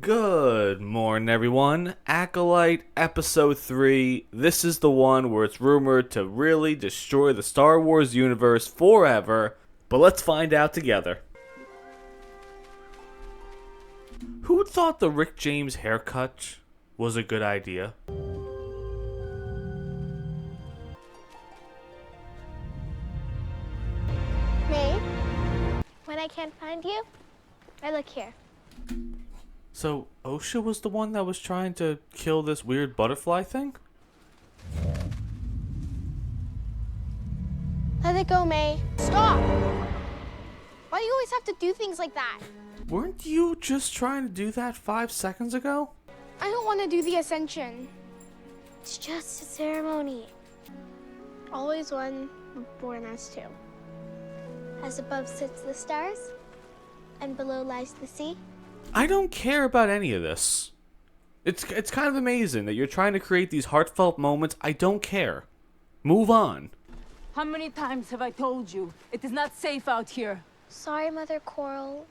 Good morning, everyone. Acolyte Episode 3. This is the one where it's rumored to really destroy the Star Wars universe forever. But let's find out together. Who thought the Rick James haircut was a good idea? May, when I can't find you, I look here. So, OSHA was the one that was trying to kill this weird butterfly thing? Let it go, May. Stop! Why do you always have to do things like that? Weren't you just trying to do that 5 seconds ago? I don't want to do the ascension. It's just a ceremony. Always one, born as two. As above sits the stars, and below lies the sea. I don't care about any of this. It's kind of amazing that you're trying to create these heartfelt moments. I don't care. Move on. How many times have I told you? It is not safe out here. Sorry, Mother Coral.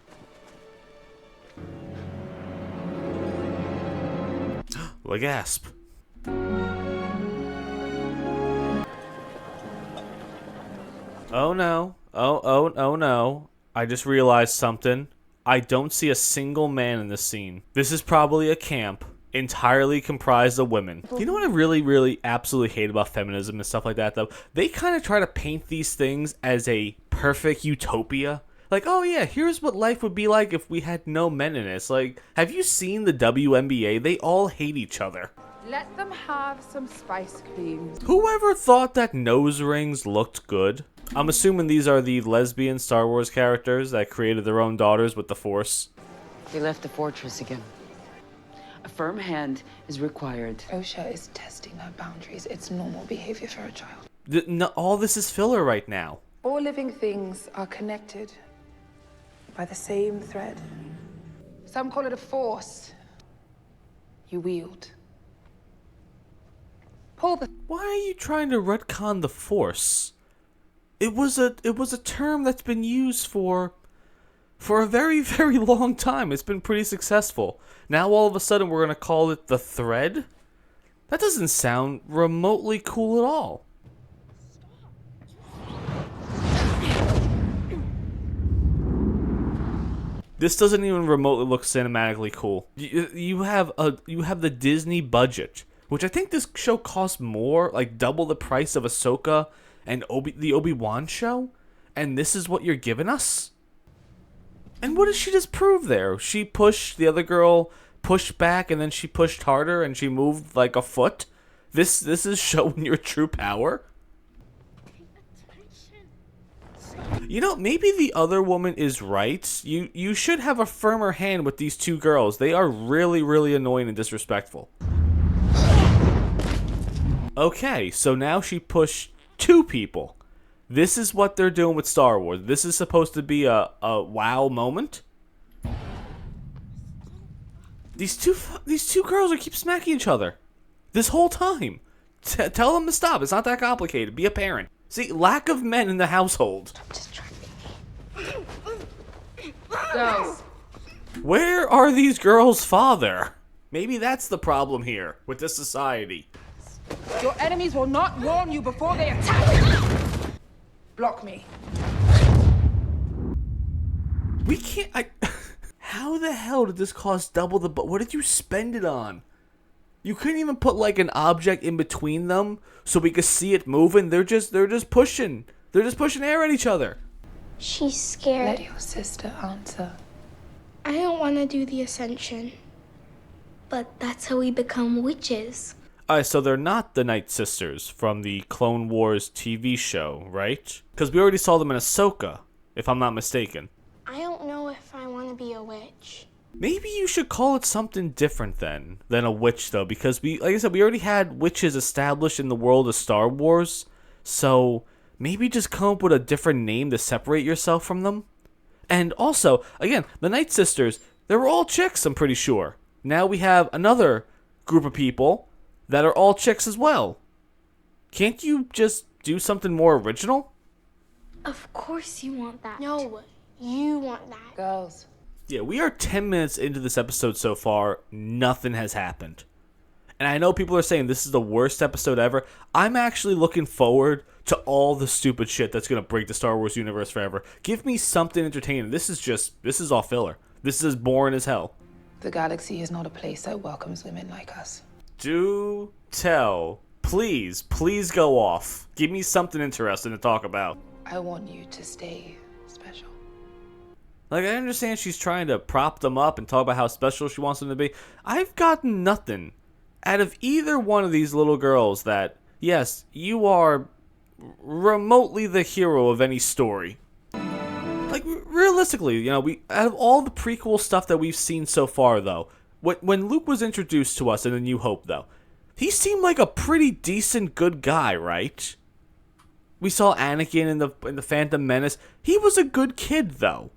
A gasp. Oh no. Oh no. I just realized something. I don't see a single man in this scene. This is probably a camp entirely comprised of women. You know what I really absolutely hate about feminism and stuff like that, though? They kind of try to paint these things as a perfect utopia. Like, oh yeah, here's what life would be like if we had no men in it. It's like, have you seen the WNBA? They all hate each other. Let them have some spice creams. Whoever thought that nose rings looked good? I'm assuming these are the lesbian Star Wars characters that created their own daughters with the Force. They left the fortress again. A firm hand is required. OSHA is testing her boundaries. It's normal behavior for a child. No, all this is filler right now. All living things are connected by the same thread. Some call it a force. You wield. Pull the... Why are you trying to retcon the Force? It was a term that's been used for a very long time. It's been pretty successful. Now all of a sudden we're gonna call it the thread? That doesn't sound remotely cool at all. This doesn't even remotely look cinematically cool. You have the Disney budget, which I think this show costs more, like double the price of Ahsoka and the Obi-Wan show, and this is what you're giving us? And what did she just prove there? She pushed the other girl, pushed back, and then she pushed harder, and she moved like a foot? This is showing your true power? You know, maybe the other woman is right. You should have a firmer hand with these two girls. They are really annoying and disrespectful. Okay, so now she pushed 2 people. This is what they're doing with Star Wars. This is supposed to be a wow moment. These two girls are keep smacking each other this whole time. Tell them to stop. It's not that complicated. Be a parent. See, lack of men in the household. I'm just trying Girls. Where are these girls' father? Maybe that's the problem here with this society. Your enemies will not warn you before they attack. Block me. We can't. How the hell did this cost double the? What did you spend it on? You couldn't even put like an object in between them so we could see it moving. They're just pushing. They're just pushing air at each other. She's scared. Let your sister answer. I don't want to do the ascension. But that's how we become witches. Alright, so they're not the Night Sisters from the Clone Wars TV show, right? Because we already saw them in Ahsoka, if I'm not mistaken. I don't know if I want to be a witch. Maybe you should call it something different than a witch, though, because like I said, we already had witches established in the world of Star Wars, so maybe just come up with a different name to separate yourself from them. And also, again, the Night Sisters, they were all chicks, I'm pretty sure. Now we have another group of people that are all chicks as well. Can't you just do something more original? Of course you want that. No, you want that. Girls. Yeah, we are 10 minutes into this episode so far. Nothing has happened. And I know people are saying this is the worst episode ever. I'm actually looking forward to all the stupid shit that's going to break the Star Wars universe forever. Give me something entertaining. This is all filler. This is as boring as hell. The galaxy is not a place that welcomes women like us. Do tell. Please go off. Give me something interesting to talk about. I want you to stay special. Like, I understand she's trying to prop them up and talk about how special she wants them to be. I've gotten nothing out of either one of these little girls that, yes, you are remotely the hero of any story. Like, realistically, you know, out of all the prequel stuff that we've seen so far, though, when Luke was introduced to us in A New Hope, though, he seemed like a pretty decent good guy, right? We saw Anakin in the Phantom Menace. He was a good kid, though.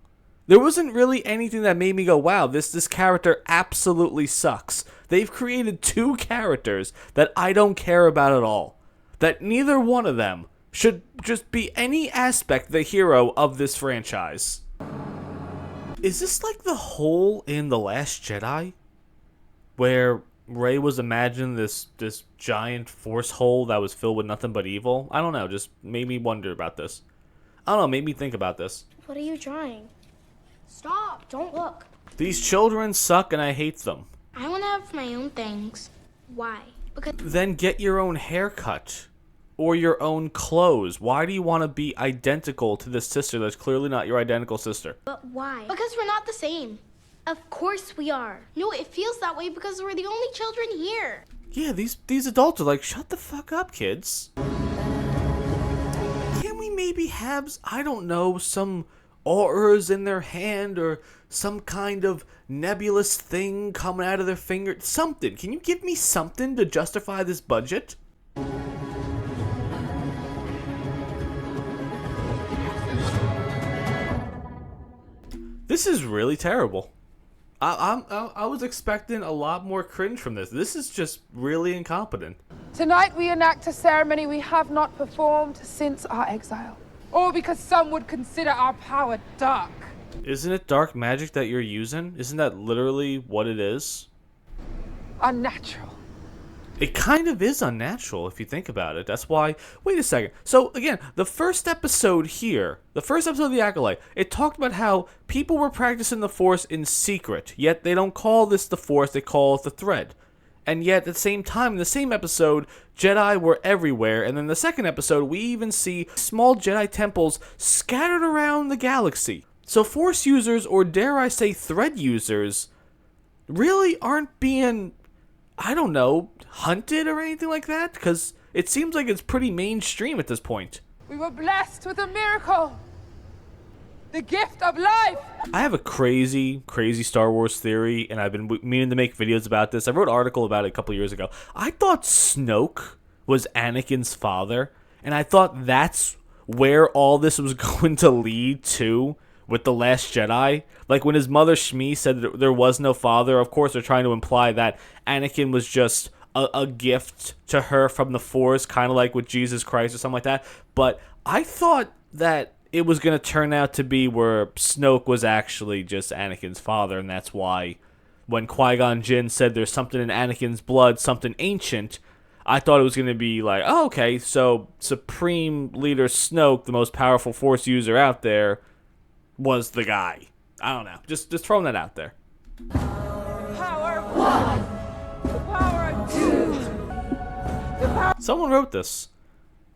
There wasn't really anything that made me go, wow, this character absolutely sucks. They've created two characters that I don't care about at all. That neither one of them should just be any aspect the hero of this franchise. Is this like the hole in The Last Jedi? Where Rey was imagining this giant force hole that was filled with nothing but evil? I don't know, just made me wonder about this. I don't know, made me think about this. What are you drawing? Stop! Don't look. These children suck and I hate them. I want to have my own things. Why? Because Then get your own haircut. Or your own clothes. Why do you want to be identical to this sister that's clearly not your identical sister? But why? Because we're not the same. Of course we are. No, it feels that way because we're the only children here. Yeah, these adults are like, shut the fuck up, kids. Can we maybe have, I don't know, some auras in their hand or some kind of nebulous thing coming out of their finger? Something. Can you give me something to justify this budget? This is really terrible. I was expecting a lot more cringe from this. This is just really incompetent. Tonight we enact a ceremony we have not performed since our exile. Or because some would consider our power dark. Isn't it dark magic that you're using? Isn't that literally what it is? Unnatural. It kind of is unnatural if you think about it. That's why... Wait a second. So, again, the first episode here, the first episode of The Acolyte, it talked about how people were practicing the Force in secret, yet they don't call this the Force, they call it the Thread. And yet, at the same time, in the same episode, Jedi were everywhere, and then the second episode, we even see small Jedi temples scattered around the galaxy. So Force users, or dare I say Thread users, really aren't being... I don't know, hunted or anything like that? Because it seems like it's pretty mainstream at this point. We were blessed with a miracle. The gift of life. I have a crazy Star Wars theory, and I've been meaning to make videos about this. I wrote an article about it a couple years ago. I thought Snoke was Anakin's father, and I thought that's where all this was going to lead to with The Last Jedi. Like, when his mother Shmi said that there was no father, of course they're trying to imply that Anakin was just a gift to her from the Force, kind of like with Jesus Christ or something like that. But I thought that it was going to turn out to be where Snoke was actually just Anakin's father, and that's why when Qui-Gon Jinn said there's something in Anakin's blood, something ancient, I thought it was going to be like, oh, okay, so Supreme Leader Snoke, the most powerful Force user out there, was the guy. I don't know. Just throwing that out there. Power of one. The power of two. The power... Someone wrote this.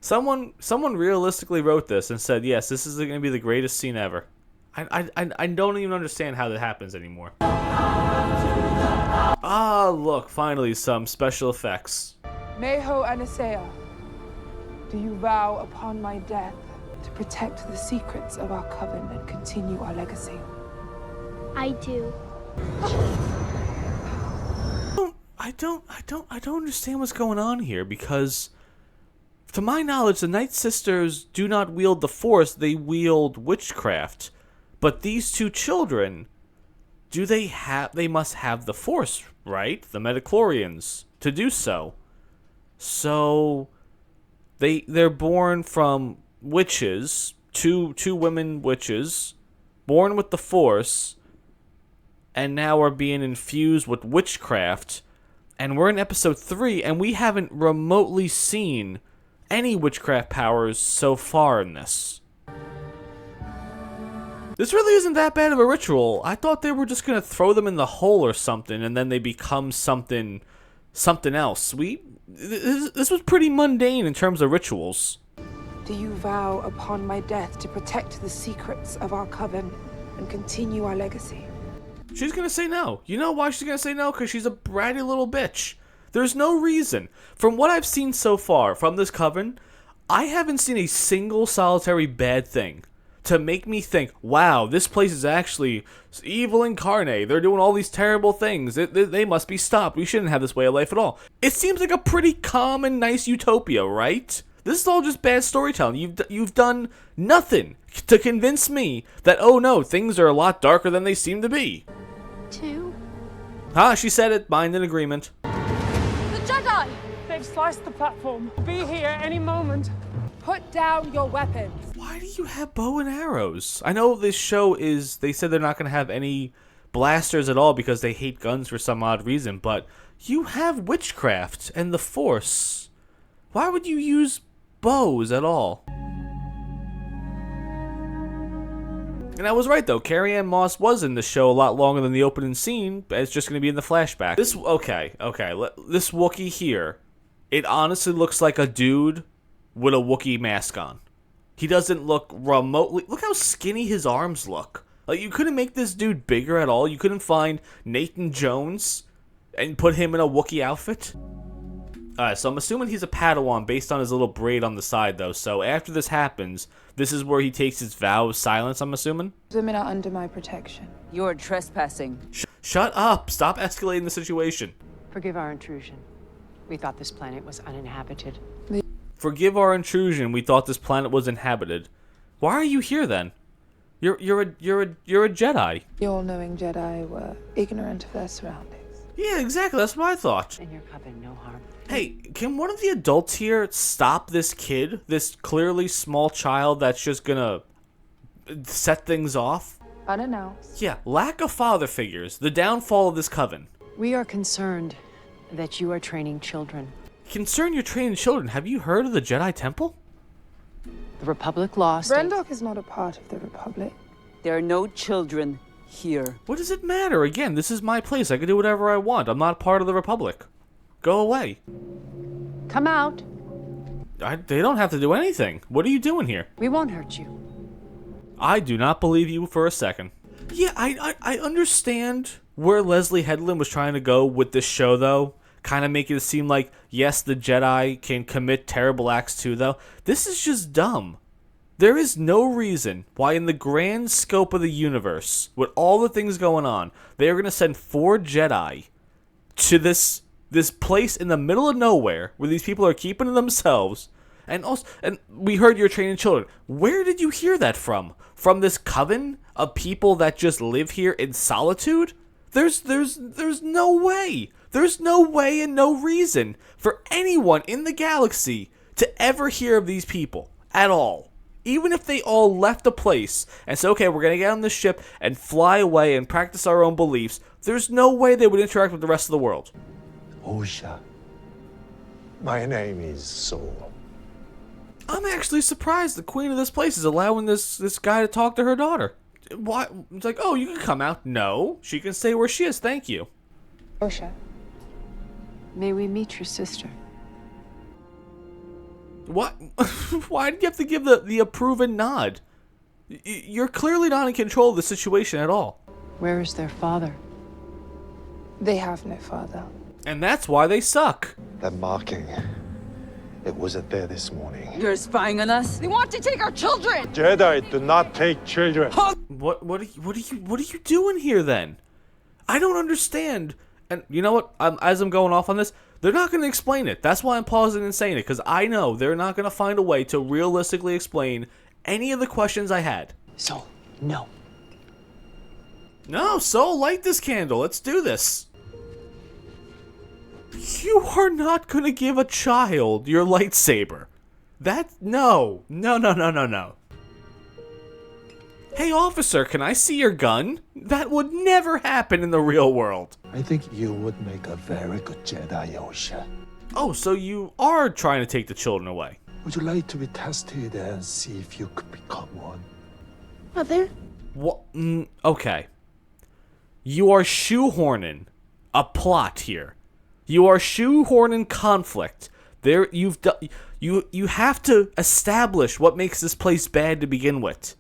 Someone realistically wrote this and said, yes, this is going to be the greatest scene ever. I don't even understand how that happens anymore. Ah, look, finally some special effects. Mayho Anasea, do you vow upon my death to protect the secrets of our coven and continue our legacy? I do. I don't understand what's going on here, because to my knowledge, the Night Sisters do not wield the Force, they wield witchcraft. But these two children, they must have the Force, right? The midichlorians, to do so. So they're born from witches, two women witches, born with the Force, and now we're being infused with witchcraft, and we're in episode 3, and we haven't remotely seen any witchcraft powers so far in this. This really isn't that bad of a ritual. I thought they were just gonna throw them in the hole or something, and then they become something else. This was pretty mundane in terms of rituals. Do you vow upon my death to protect the secrets of our coven and continue our legacy? She's gonna say no. You know why she's gonna say no? Because she's a bratty little bitch. There's no reason. From what I've seen so far from this coven, I haven't seen a single solitary bad thing to make me think, wow, this place is actually evil incarnate. They're doing all these terrible things. They must be stopped. We shouldn't have this way of life at all. It seems like a pretty calm and nice utopia, right? This is all just bad storytelling. You've done nothing to convince me that, oh no, things are a lot darker than they seem to be. 2. She said it. Mind in agreement. The Jedi! They've sliced the platform. Be here any moment. Put down your weapons. Why do you have bow and arrows? I know this show is, they said they're not going to have any blasters at all because they hate guns for some odd reason, but you have witchcraft and the Force. Why would you use bows at all? And I was right though, Carrie-Anne Moss was in the show a lot longer than the opening scene, but it's just going to be in the flashback. This Wookiee here, it honestly looks like a dude with a Wookiee mask on. He doesn't look remotely... Look how skinny his arms look. Like, you couldn't make this dude bigger at all. You couldn't find Nathan Jones and put him in a Wookiee outfit. Alright, so I'm assuming he's a Padawan based on his little braid on the side, though. So after this happens, this is where he takes his vow of silence, I'm assuming? Women are under my protection. You're trespassing. Shut up! Stop escalating the situation. Forgive our intrusion. We thought this planet was uninhabited. Forgive our intrusion. We thought this planet was inhabited. Why are you here then? You're a Jedi. The all-knowing Jedi were ignorant of their surroundings. Yeah, exactly. That's what I thought. In your coven, no harm. Hey, can one of the adults here stop this kid? This clearly small child that's just gonna set things off? Unannounced. Yeah, lack of father figures. The downfall of this coven. We are concerned that you are training children. Concern you're training children. Have you heard of the Jedi Temple? The Republic law states... Brendok is not a part of the Republic. There are no children here. What does it matter? Again, this is my place. I can do whatever I want. I'm not part of the Republic. Go away. Come out. They don't have to do anything. What are you doing here? We won't hurt you. I do not believe you for a second. Yeah, I understand where Leslie Headland was trying to go with this show, though. Kind of making it seem like, yes, the Jedi can commit terrible acts too, though. This is just dumb. There is no reason why in the grand scope of the universe, with all the things going on, they are going to send 4 Jedi to this place in the middle of nowhere where these people are keeping to themselves. And we heard you're training children. Where did you hear that from? From this coven of people that just live here in solitude? There's no way. There's no way and no reason for anyone in the galaxy to ever hear of these people at all. Even if they all left the place and said, okay, we're going to get on this ship and fly away and practice our own beliefs, there's no way they would interact with the rest of the world. Osha, my name is Saul. I'm actually surprised the queen of this place is allowing this guy to talk to her daughter. Why? It's like, oh, you can come out. No, she can stay where she is. Thank you. Osha. May we meet your sister? What? Why did you have to give the approving nod? You're clearly not in control of the situation at all. Where is their father? They have no father. And that's why they suck. That marking, it wasn't there this morning. You're spying on us? They want to take our children! Jedi do not take children. What are you doing here then? I don't understand. And you know what? As I'm going off on this, they're not going to explain it. That's why I'm pausing and saying it, because I know they're not going to find a way to realistically explain any of the questions I had. So, no. No, so light this candle. Let's do this. You are not going to give a child your lightsaber. No. Hey, officer, can I see your gun? That would never happen in the real world. I think you would make a very good Jedi, Osha. Oh, so you are trying to take the children away. Would you like to be tested and see if you could become one? Mother? What? Okay. You are shoehorning a plot here. You are shoehorning conflict. You have to establish what makes this place bad to begin with.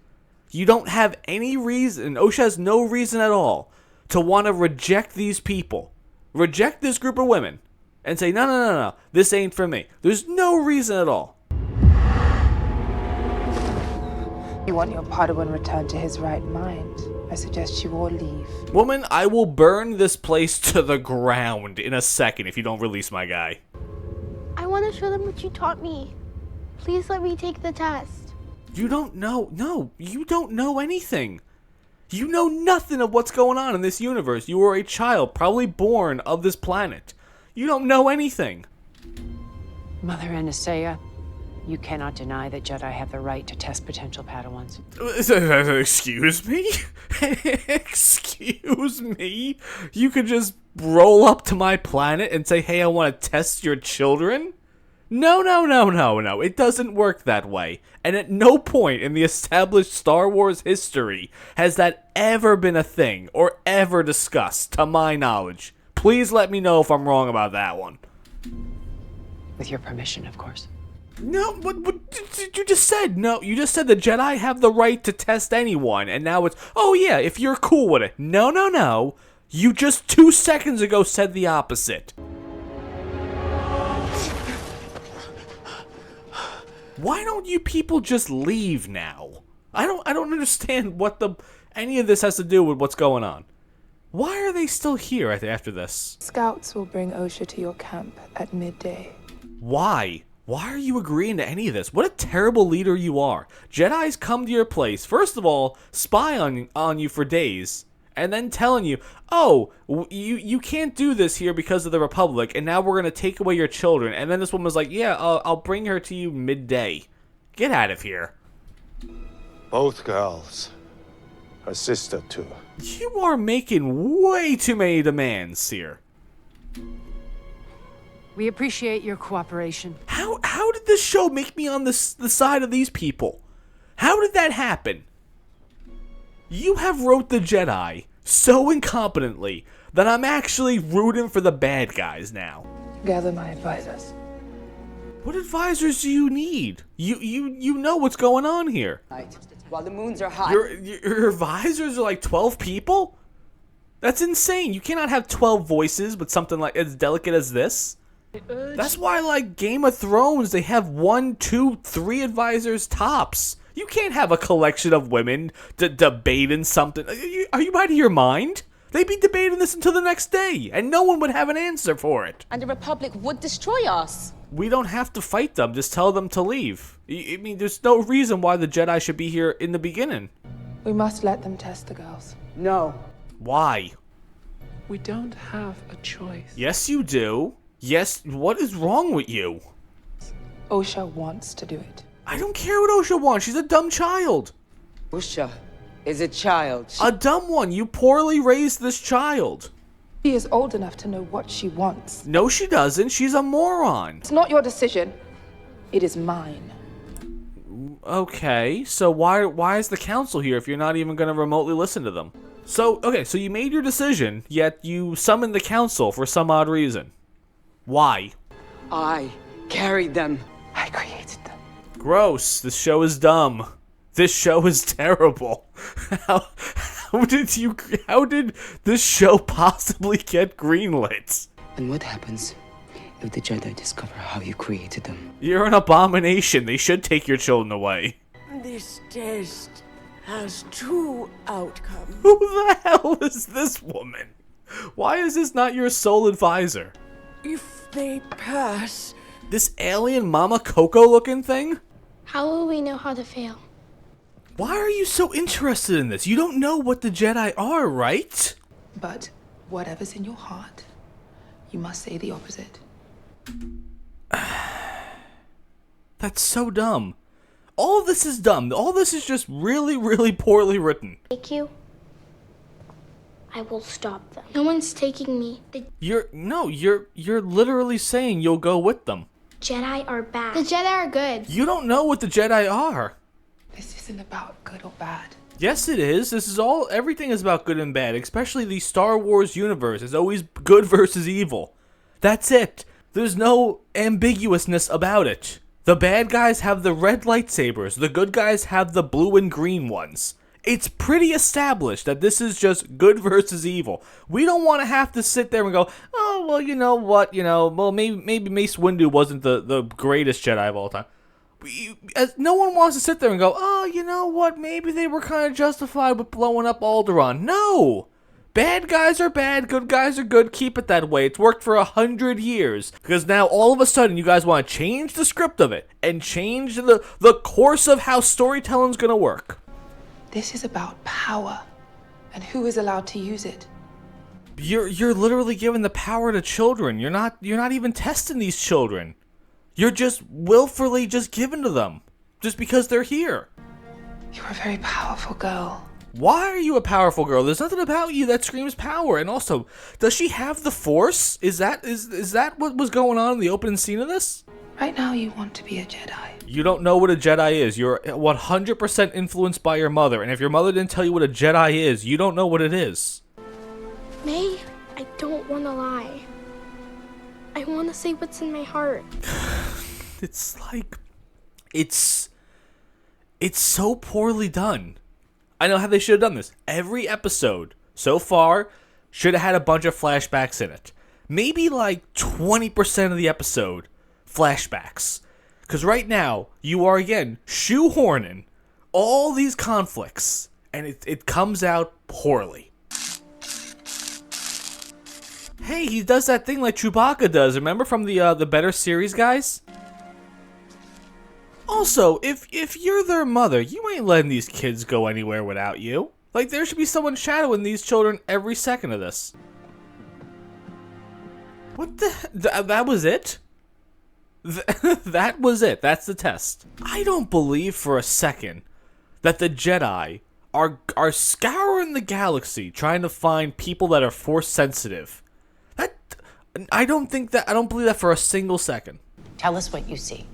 You don't have any reason, Osha has no reason at all to want to reject these people. Reject this group of women and say, no, this ain't for me. There's no reason at all. You want your Padawan returned to his right mind. I suggest you all leave. Woman, I will burn this place to the ground in a second if you don't release my guy. I want to show them what you taught me. Please let me take the test. You don't know. No, you don't know anything. You know nothing of what's going on in this universe. You were a child, probably born of this planet. You don't know anything. Mother Anastasia, you cannot deny that Jedi have the right to test potential Padawans. Excuse me? Excuse me? You could just roll up to my planet and say, hey, I want to test your children? No. It doesn't work that way. And at no point in the established Star Wars history has that ever been a thing or ever discussed, to my knowledge. Please let me know if I'm wrong about that one. With your permission, of course. No, what you just said? No, you just said the Jedi have the right to test anyone, and now it's, oh yeah, if you're cool with it. No. You just 2 seconds ago said the opposite. Why don't you people just leave now? I don't understand what any of this has to do with what's going on. Why are they still here after this? Scouts will bring Osha to your camp at midday. Why? Why are you agreeing to any of this? What a terrible leader you are. Jedis come to your place, first of all, spy on you for days, and then telling you, oh, you can't do this here because of the Republic, and now we're going to take away your children. And then this woman's like, yeah, I'll bring her to you midday. Get out of here. Both girls. Her sister, too. You are making way too many demands here. We appreciate your cooperation. How did this show make me on the side of these people? How did that happen? You have wrote the Jedi so incompetently that I'm actually rooting for the bad guys now. Gather my advisors. What advisors do you need? You know what's going on here. While the moons are hot. Your advisors are like 12 people? That's insane. You cannot have 12 voices with something like as delicate as this. That's why, like Game of Thrones, they have 1, 2, 3 advisors tops. You can't have a collection of women debating something. Are you out of your mind? They'd be debating this until the next day, and no one would have an answer for it. And the Republic would destroy us. We don't have to fight them. Just tell them to leave. I mean, there's no reason why the Jedi should be here in the beginning. We must let them test the girls. No. Why? We don't have a choice. Yes, you do. Yes, what is wrong with you? Osha wants to do it. I don't care what Osha wants. She's a dumb child. Osha is a child. A dumb one. You poorly raised this child. She is old enough to know what she wants. No, she doesn't. She's a moron. It's not your decision. It is mine. Okay, so why is the council here if you're not even going to remotely listen to them? So you made your decision, yet you summoned the council for some odd reason. Why? I carried them. I created them. Gross. This show is dumb. This show is terrible. How did this show possibly get greenlit? And what happens if the Jedi discover how you created them? You're an abomination. They should take your children away. This test has 2 outcomes. Who the hell is this woman? Why is this not your sole advisor? If they pass... This alien Mama Coco looking thing? How will we know how to fail? Why are you so interested in this? You don't know what the Jedi are, right? But whatever's in your heart, you must say the opposite. That's so dumb. All of this is dumb. All this is just really, really poorly written. Take you. I will stop them. No one's taking me. The You're literally saying you'll go with them. Jedi are bad. The Jedi are good. You don't know what the Jedi are. This isn't about good or bad. Yes, it is. Everything is about good and bad, especially the Star Wars universe. It's always good versus evil. That's it. There's no ambiguousness about it. The bad guys have the red lightsabers. The good guys have the blue and green ones. It's pretty established that this is just good versus evil. We don't want to have to sit there and go, oh, well, you know what, well, maybe Mace Windu wasn't the greatest Jedi of all time. No one wants to sit there and go, oh, you know what, maybe they were kind of justified with blowing up Alderaan. No! Bad guys are bad, good guys are good, keep it that way. It's worked for 100 years. Because now, all of a sudden, you guys want to change the script of it and change the course of how storytelling's going to work. This is about power and who is allowed to use it. You're literally giving the power to children. You're not even testing these children. You're just willfully just giving to them just because they're here. You're a very powerful girl. Why are you a powerful girl? There's nothing about you that screams power. And also, does she have the Force? Is that what was going on in the opening scene of this? Right now you want to be a Jedi. You don't know what a Jedi is. You're 100% influenced by your mother. And if your mother didn't tell you what a Jedi is, you don't know what it is. May, I don't want to lie. I want to say what's in my heart. It's like... It's so poorly done. I know how they should have done this. Every episode so far should have had a bunch of flashbacks in it. Maybe like 20% of the episode flashbacks. Because right now, you are again shoehorning all these conflicts. And it comes out poorly. Hey, he does that thing like Chewbacca does. Remember from the Better series, guys? Also, if you're their mother, you ain't letting these kids go anywhere without you. Like, there should be someone shadowing these children every second of this. What the... that was it? That was it. That's the test. I don't believe for a second that the Jedi are scouring the galaxy trying to find people that are Force sensitive. I don't believe that for a single second. Tell us what you see.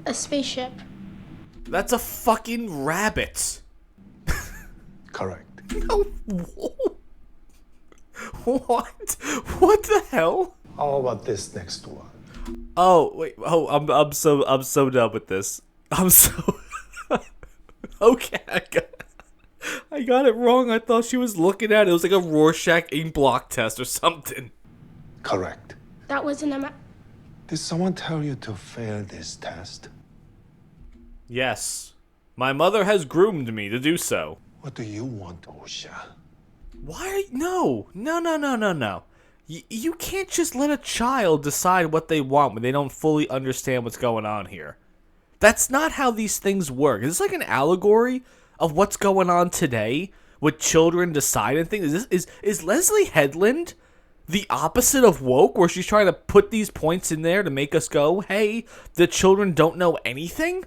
A spaceship. That's a fucking rabbit. Correct. No. What? What the hell? How about this next one? Oh wait. Oh, I'm so done with this. I'm so. Okay, I got it wrong. I thought she was looking at it. It was like a Rorschach ink block test or something. Correct. That wasn't a Did someone tell you to fail this test? Yes. My mother has groomed me to do so. What do you want, Osha? Why? No. You can't just let a child decide what they want when they don't fully understand what's going on here. That's not how these things work. Is this like an allegory of what's going on today with children deciding things? Is Leslie Headland the opposite of woke, where she's trying to put these points in there to make us go, hey, the children don't know anything?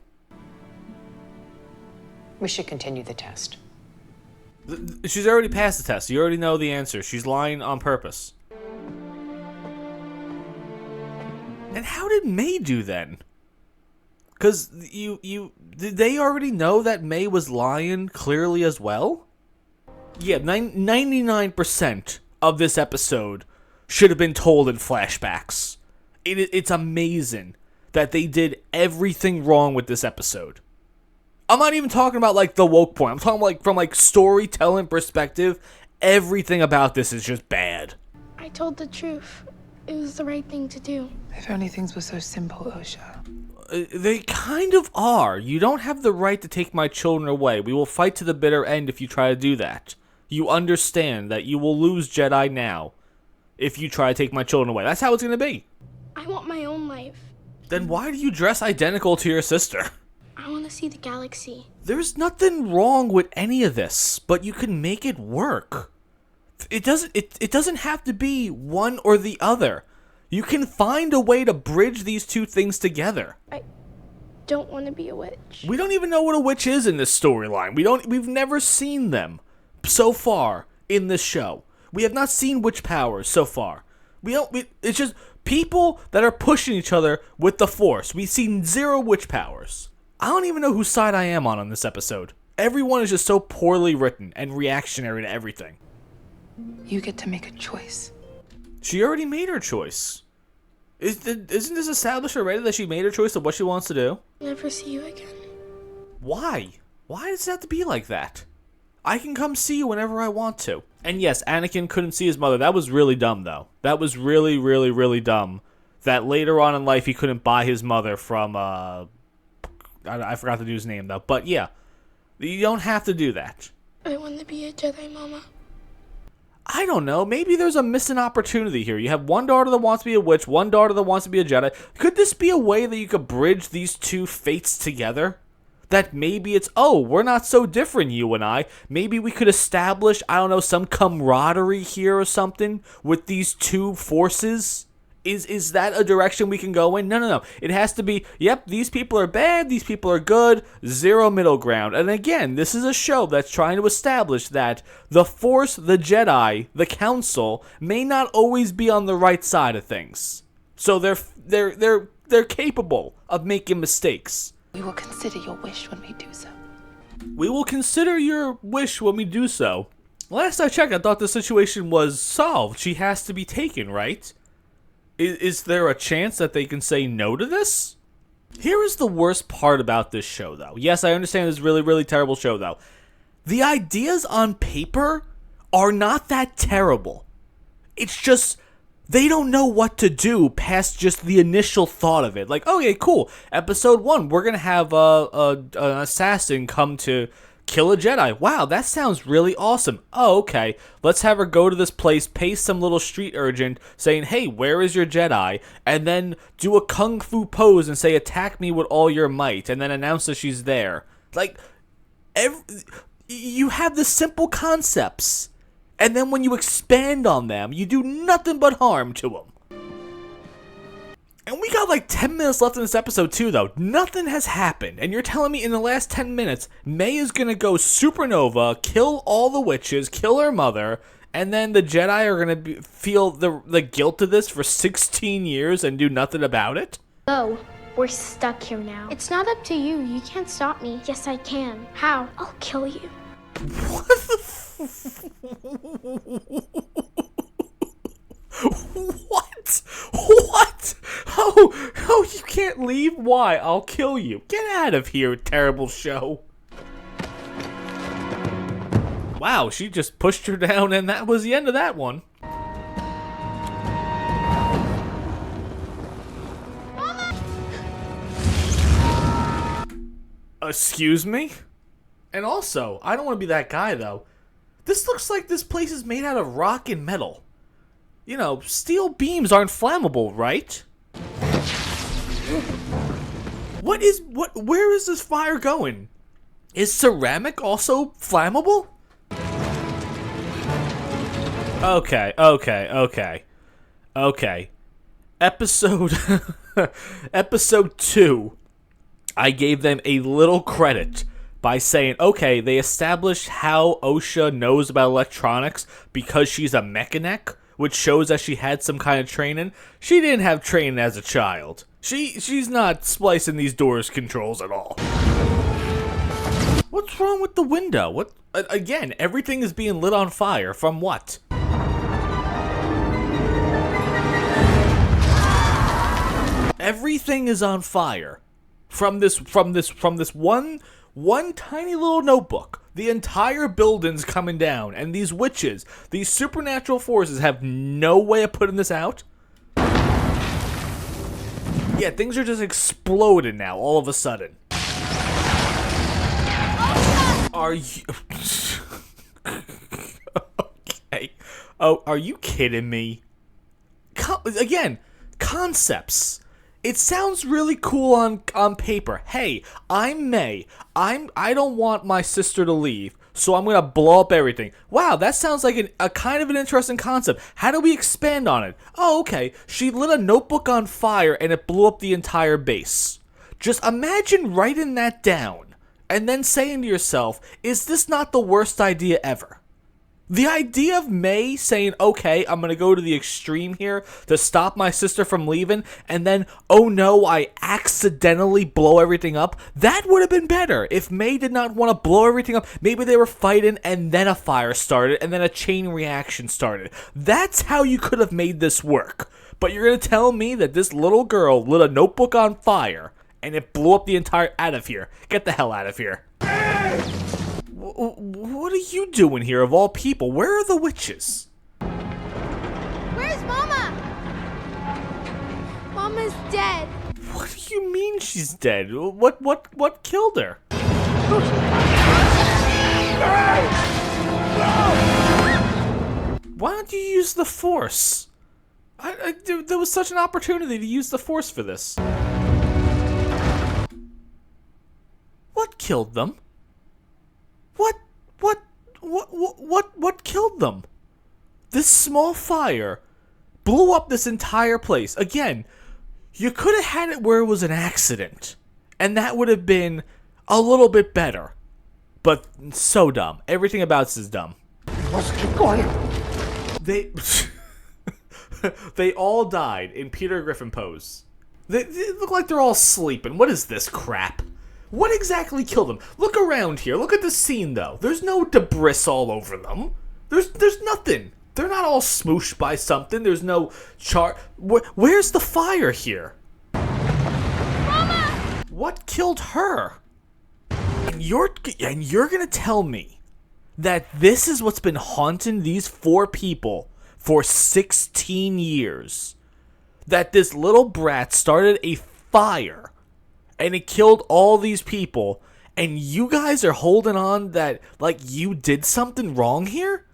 We should continue the test. She's already passed the test. You already know the answer. She's lying on purpose. And how did May do then? Because did they already know that May was lying clearly as well? Yeah, 99% of this episode should have been told in flashbacks. It's amazing that they did everything wrong with this episode. I'm not even talking about like the woke point. I'm talking like from like storytelling perspective. Everything about this is just bad. I told the truth. It was the right thing to do. If only things were so simple, Osha. They kind of are. You don't have the right to take my children away. We will fight to the bitter end if you try to do that. You understand that you will lose Jedi now if you try to take my children away. That's how it's going to be. I want my own life. Then why do you dress identical to your sister? I want to see the galaxy. There's nothing wrong with any of this, but you can make it work. It doesn't have to be one or the other. You can find a way to bridge these two things together. don't want to be a witch. We don't even know what a witch is in this storyline. We've never seen them so far in this show. We have not seen witch powers so far. It's just people that are pushing each other with the Force. We've seen zero witch powers. I don't even know whose side I am on this episode. Everyone is just so poorly written and reactionary to everything. You get to make a choice. She already made her choice. Isn't this established already that she made her choice of what she wants to do? Never see you again. Why? Why does it have to be like that? I can come see you whenever I want to. And yes, Anakin couldn't see his mother. That was really dumb, though. That was really, really, really dumb. That later on in life, he couldn't buy his mother from, I forgot the dude's name, though. But yeah, you don't have to do that. I want to be a Jedi, Mama. I don't know. Maybe there's a missing opportunity here. You have one daughter that wants to be a witch, one daughter that wants to be a Jedi. Could this be a way that you could bridge these two fates together? That maybe it's, oh, we're not so different, you and I. Maybe we could establish, I don't know, some camaraderie here or something with these two forces? Is that a direction we can go in? No. It has to be, yep, these people are bad, these people are good, zero middle ground. And again, this is a show that's trying to establish that the Force, the Jedi, the Council may not always be on the right side of things. So they're capable of making mistakes. We will consider your wish when we do so. We will consider your wish when we do so. Last I checked, I thought the situation was solved. She has to be taken, right? Is there a chance that they can say no to this? Here is the worst part about this show, though. Yes, I understand this really, really terrible show, though. The ideas on paper are not that terrible. It's just, they don't know what to do past just the initial thought of it. Like, okay, cool. Episode 1, we're going to have an assassin come to kill a Jedi. Wow, that sounds really awesome. Oh, okay. Let's have her go to this place, pay some little street urchin saying, hey, where is your Jedi? And then do a kung fu pose and say, attack me with all your might. And then announce that she's there. Like, you have the simple concepts. And then when you expand on them, you do nothing but harm to them. And we got like 10 minutes left in this episode too, though. Nothing has happened. And you're telling me in the last 10 minutes, May is going to go supernova, kill all the witches, kill her mother, and then the Jedi are going to feel the guilt of this for 16 years and do nothing about it? Go. We're stuck here now. It's not up to you. You can't stop me. Yes, I can. How? I'll kill you. What the What? What? Oh, you can't leave? Why? I'll kill you. Get out of here, terrible show. Wow, she just pushed her down and that was the end of that one. Excuse me? And also, I don't want to be that guy, though. This looks like this place is made out of rock and metal. You know, steel beams aren't flammable, right? Where is this fire going? Is ceramic also flammable? Okay. Episode 2, I gave them a little credit by saying, okay, they established how OSHA knows about electronics because she's a mechanic, which shows that she had some kind of training. She didn't have training as a child. She's not splicing these doors controls at all. What's wrong with the window? What? Again, everything is being lit on fire. From what? Everything is on fire. From this one tiny little notebook. The entire building's coming down, and these witches, these supernatural forces have no way of putting this out. Yeah, things are just exploding now, all of a sudden. Are you... Okay. Oh, are you kidding me? Again, concepts. It sounds really cool on paper. Hey, I'm May. I don't want my sister to leave, so I'm gonna blow up everything. Wow, that sounds like a kind of an interesting concept. How do we expand on it? Oh, okay. She lit a notebook on fire and it blew up the entire base. Just imagine writing that down and then saying to yourself, is this not the worst idea ever? The idea of May saying, okay, I'm going to go to the extreme here to stop my sister from leaving, and then, oh no, I accidentally blow everything up, that would have been better. If May did not want to blow everything up, maybe they were fighting and then a fire started and then a chain reaction started. That's how you could have made this work. But you're going to tell me that this little girl lit a notebook on fire and it blew up the entire... Out of here. Get the hell out of here. What are you doing here, of all people? Where are the witches? Where's Mama? Mama's dead. What do you mean she's dead? What killed her? Why don't you use the Force? There was such an opportunity to use the Force for this. What killed them? What killed them? This small fire blew up this entire place. Again, you could have had it where it was an accident, and that would have been a little bit better. But so dumb. Everything about this is dumb. Let's keep going. They all died in Peter Griffin pose. They look like they're all sleeping. What is this crap? What exactly killed them? Look around here. Look at the scene, though. There's no debris all over them. There's nothing. They're not all smooshed by something. There's no char... Where's the fire here? Mama! What killed her? And you're gonna tell me that this is what's been haunting these 4 people for 16 years? That this little brat started a fire and it killed all these people, and you guys are holding on that like you did something wrong here?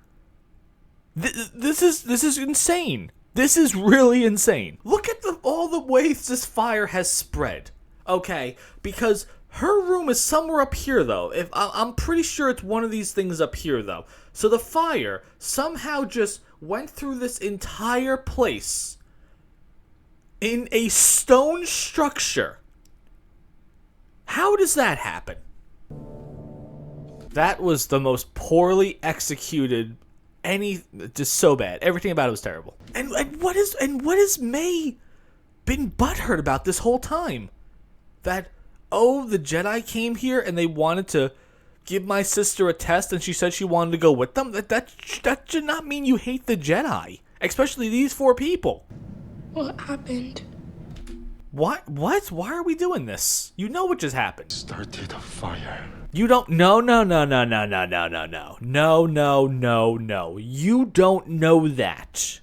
This is insane. This is really insane. Look at all the ways this fire has spread. Okay, because her room is somewhere up here though. I'm pretty sure it's one of these things up here though. So the fire somehow just went through this entire place in a stone structure. How does that happen? That was the most poorly executed, just so bad. Everything about it was terrible. And what has May been butthurt about this whole time? That, oh, the Jedi came here and they wanted to give my sister a test and she said she wanted to go with them? That should not mean you hate the Jedi. Especially these 4 people. What happened? What? Why are we doing this? You know what just happened. Started a fire. You don't... No. You don't know that.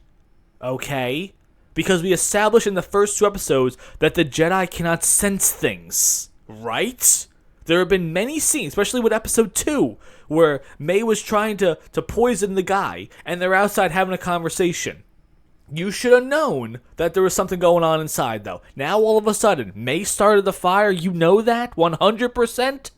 Okay? Because we established in the first 2 episodes that the Jedi cannot sense things. Right? There have been many scenes, especially with episode 2, where May was trying to poison the guy, and they're outside having a conversation. You should have known that there was something going on inside, though. Now, all of a sudden, May started the fire. You know that? 100%?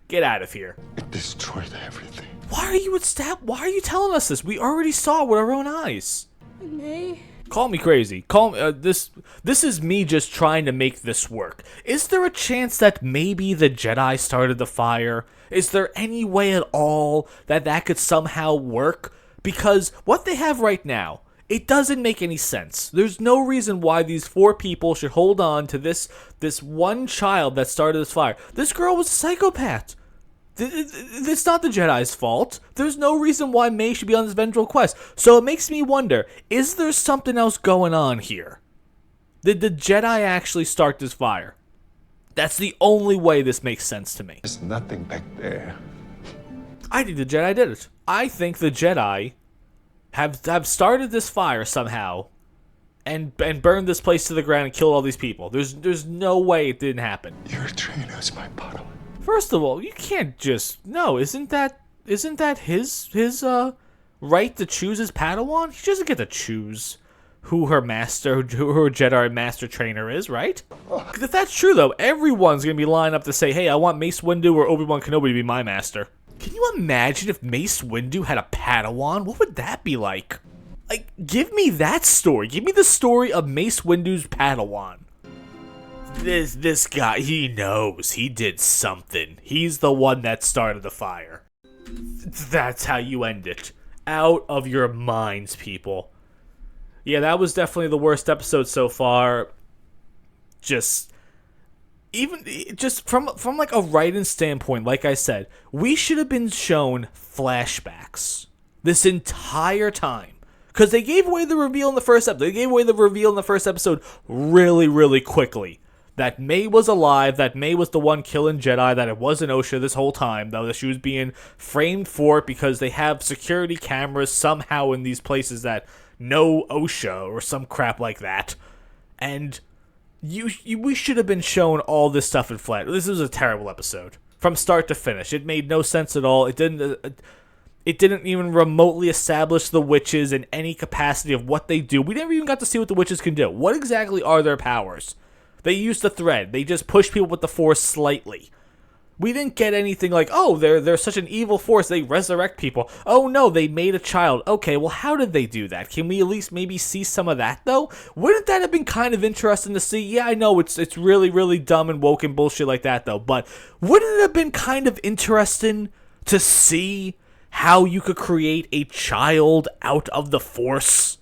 Get out of here. It destroyed everything. Why are you telling us this? We already saw it with our own eyes. May? Call me crazy. Call me, this is me just trying to make this work. Is there a chance that maybe the Jedi started the fire? Is there any way at all that could somehow work? Because what they have right now, it doesn't make any sense. There's no reason why these 4 people should hold on to this one child that started this fire. This girl was a psychopath. It's not the Jedi's fault. There's no reason why May should be on this vengeful quest. So it makes me wonder, is there something else going on here? Did the Jedi actually start this fire? That's the only way this makes sense to me. There's nothing back there. I think the Jedi did it. I think the Jedi have started this fire somehow and burned this place to the ground and killed all these people. There's no way it didn't happen. Your trainers, my Padawan. First of all, you can't just... No, isn't that his right to choose his Padawan? He doesn't get to choose who her Jedi master trainer is, right? If that's true, though, everyone's going to be lined up to say, hey, I want Mace Windu or Obi-Wan Kenobi to be my master. Can you imagine if Mace Windu had a Padawan? What would that be like? Like, give me that story. Give me the story of Mace Windu's Padawan. This guy, he knows. He did something. He's the one that started the fire. That's how you end it. Out of your minds, people. Yeah, that was definitely the worst episode so far. Just from like a writing standpoint, like I said, we should have been shown flashbacks this entire time. Because they gave away the reveal in the first episode. They gave away the reveal in the first episode really, really quickly. That May was alive, that May was the one killing Jedi, that it wasn't Osha this whole time, though, that she was being framed for it because they have security cameras somehow in these places that know Osha or some crap like that. And we should have been shown all this stuff in flat. This was a terrible episode. From start to finish. It made no sense at all. It didn't even remotely establish the witches in any capacity of what they do. We never even got to see what the witches can do. What exactly are their powers? They use the thread. They just push people with the Force slightly. We didn't get anything like, oh, they're such an evil force, they resurrect people. Oh no, they made a child. Okay, well, how did they do that? Can we at least maybe see some of that, though? Wouldn't that have been kind of interesting to see? Yeah, I know it's really, really dumb and woke and bullshit like that, though, but wouldn't it have been kind of interesting to see how you could create a child out of the Force?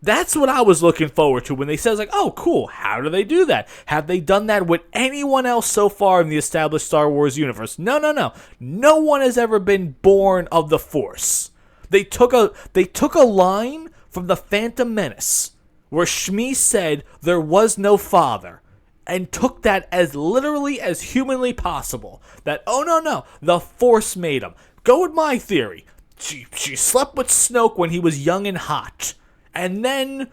That's what I was looking forward to when they said, like, oh, cool, how do they do that? Have they done that with anyone else so far in the established Star Wars universe? No. No one has ever been born of the Force. They took a line from The Phantom Menace where Shmi said there was no father and took that as literally as humanly possible. That, oh, no, the Force made him. Go with my theory. She slept with Snoke when he was young and hot. And then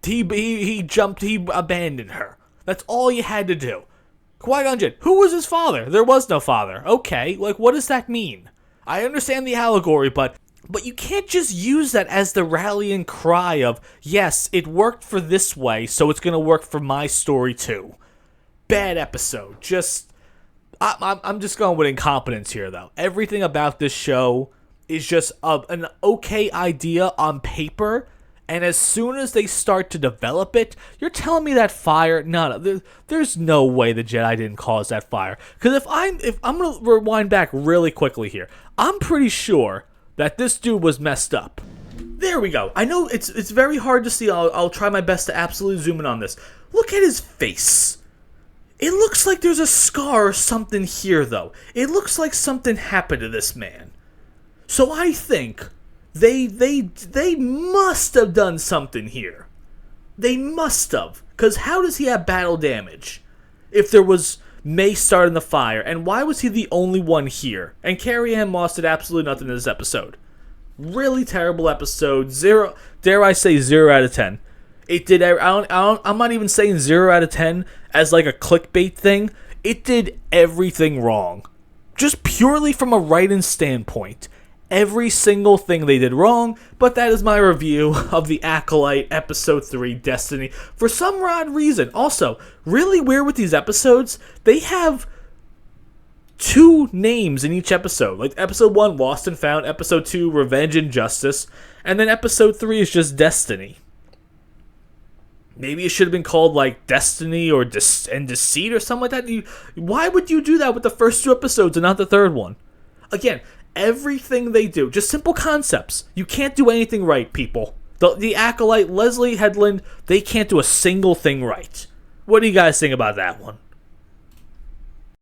he abandoned her. That's all you had to do. Qui-Gon Jinn, who was his father? There was no father. Okay, like, what does that mean? I understand the allegory, but you can't just use that as the rallying cry of, yes, it worked for this way, so it's going to work for my story too. Bad episode. I'm just going with incompetence here, though. Everything about this show is just an okay idea on paper. And as soon as they start to develop it, you're telling me that fire? No, there's no way the Jedi didn't cause that fire. Because if I'm gonna rewind back really quickly here, I'm pretty sure that this dude was messed up. There we go. I know it's very hard to see. I'll try my best to absolutely zoom in on this. Look at his face. It looks like there's a scar or something here, though. It looks like something happened to this man. So I think They must have done something here. They must have. Because how does he have battle damage if there was May starting the fire? And why was he the only one here? And Carrie Ann Moss did absolutely nothing in this episode. Really terrible episode. Dare I say 0 out of 10. It did. I'm not even saying 0 out of 10 as like a clickbait thing. It did everything wrong. Just purely from a writing standpoint. Every single thing they did wrong, but that is my review of the Acolyte Episode 3 Destiny. For some odd reason, also, really weird with these episodes, they have 2 names in each episode. Like Episode 1, Lost and Found, Episode 2, Revenge and Justice, and then Episode 3 is just Destiny. Maybe it should have been called, like, Destiny or and Deceit or something like that. Why would you do that with the first 2 episodes and not the third one? Again, everything they do, just simple concepts. You can't do anything right, people. The Acolyte, Leslie Headland, they can't do a single thing right. What do you guys think about that one?